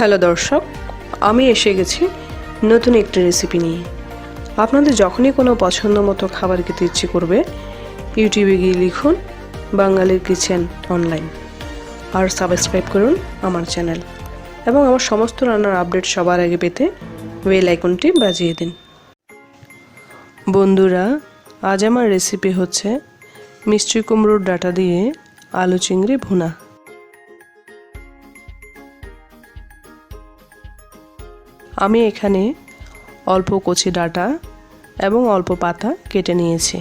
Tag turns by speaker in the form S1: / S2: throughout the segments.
S1: Hello দর্শক, আমি এসে গেছি নতুন একটি রেসিপি নিয়ে। আপনাদের যখনই কোনো পছন্দ মতো খাবার খেতে ইচ্ছে করবে, ইউটিউবে গিয়ে লিখুন বাঙালির কিচেন অনলাইন আর সাবস্ক্রাইব করুন আমার চ্যানেল এবং আমার সমস্ত রান্নার আপডেট সবার আগে পেতে বেল আইকনটি বাজিয়ে দিন। বন্ধুরা, আজ আমার রেসিপি হচ্ছে মিষ্টি কুমড়োর ডাঁটা দিয়ে আলু চিংড়ি ভুনা। আমি এখানে অল্প কচি ডাঁটা এবং অল্প পাতা কেটে নিয়েছি,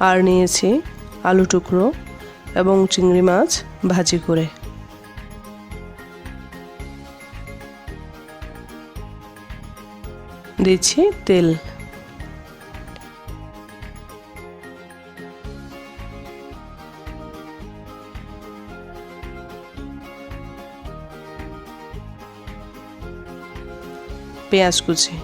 S1: আর নিয়েছি আলু টুকরো এবং চিংড়ি মাছ ভাজি করে। দিচ্ছি তেল। পেঁয়াজ কুচি,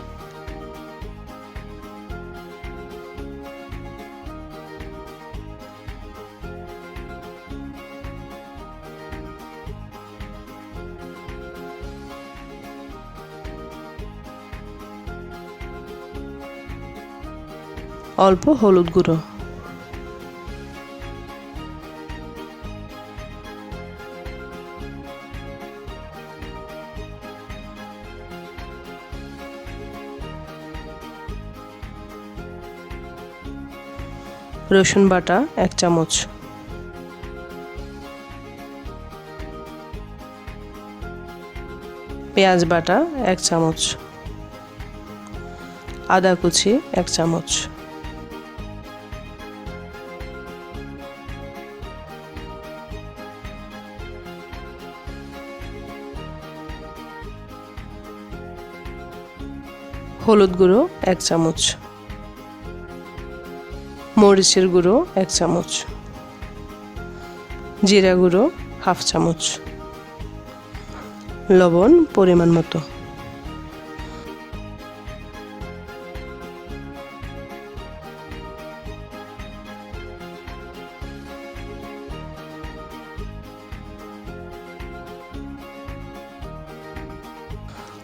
S1: অল্প হলুদ গুঁড়ো, রসুন বাটা 1 চামচ, পেঁয়াজ বাটা 1 চামচ, আদা কুচি 1 চামচ, হলুদ গুঁড়ো 1 চামচ, মরিচের গুঁড়ো 1 চামচ, জিরা গুঁড়ো 1/2 চামচ, লবণ পরিমাণ মতো।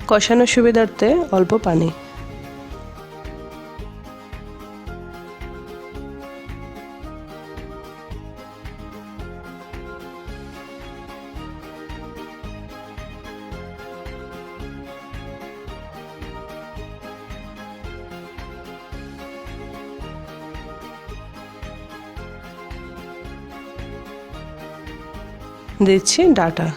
S1: কষানোর সুবিধার্থে অল্প পানি। দিচ্ছি ডাঁটা।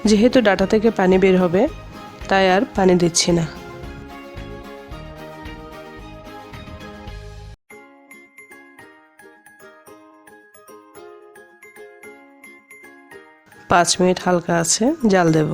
S1: যেহেতু ডাঁটা থেকে পানি বের হবে, তাই আর পানি দিচ্ছি না। পাঁচ মিনিট হালকা আছে জাল দেব।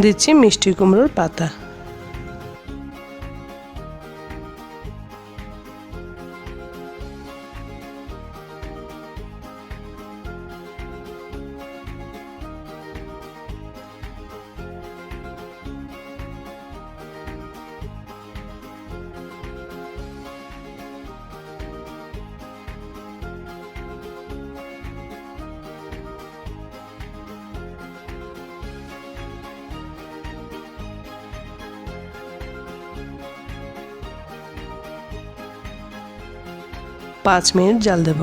S1: দিচ্ছি মিষ্টি কুমড়োর পাতা। পাঁচ মিনিট জাল দেব।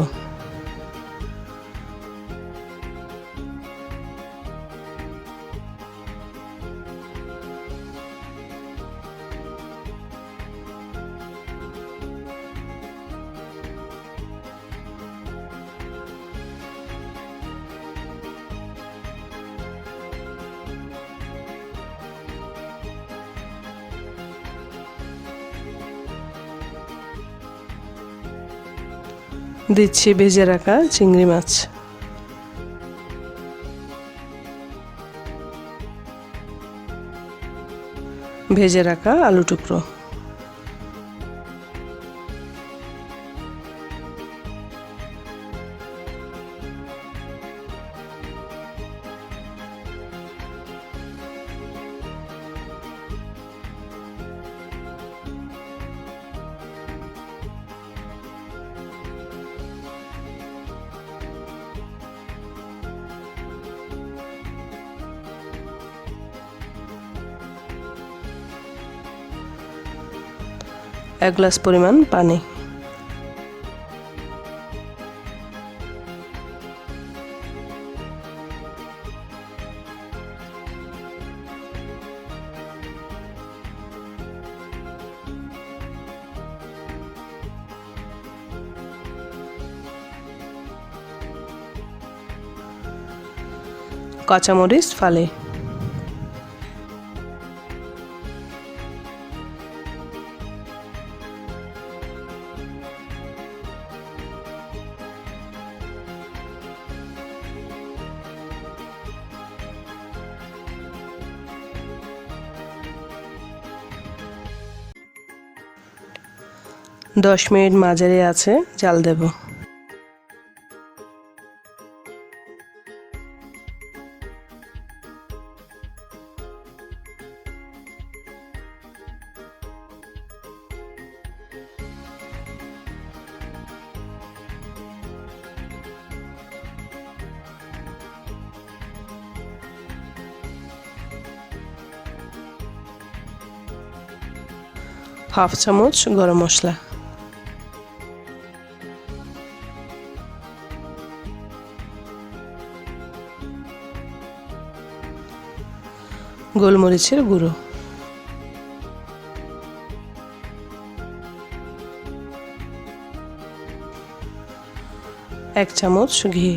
S1: দিচ্ছি ভেজে রাখা চিংড়ি মাছ, ভেজে রাখা আলু টুকরো, এক গ্লাস পরিমাণ পানি, কাঁচামরিচ ফালি, দশ মিনিট মাঝারি আছে জাল দেব। হাফ চামচ গরম মশলা, গোলমরিচের গুঁড়ো, এক চামচ ঘি,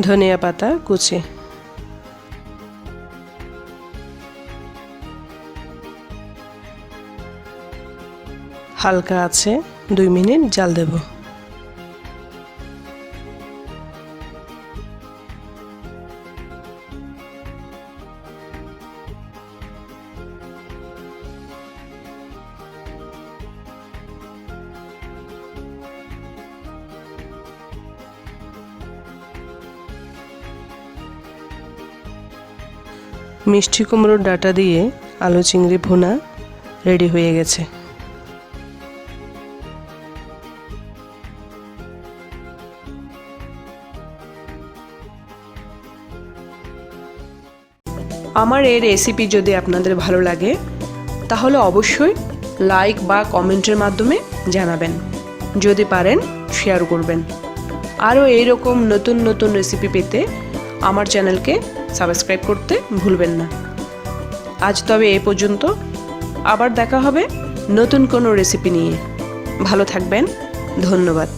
S1: ধনিয়া পাতা কুচি, হালকা আছে 2 মিনিট জাল দেব। মিষ্টি কুমড়োর ডাঁটা দিয়ে আলু চিংড়ি ভুনা রেডি হয়ে গেছে। আমার এই রেসিপি যদি আপনাদের ভালো লাগে তাহলে অবশ্যই লাইক বা কমেন্টের মাধ্যমে জানাবেন, যদি পারেন শেয়ার করবেন। আরও এইরকম নতুন নতুন রেসিপি পেতে আমার চ্যানেলকে সাবস্ক্রাইব করতে ভুলবেন না। আজ তবে এই পর্যন্ত, আবার দেখা হবে নতুন কোনো রেসিপি নিয়ে। ভালো থাকবেন, ধন্যবাদ।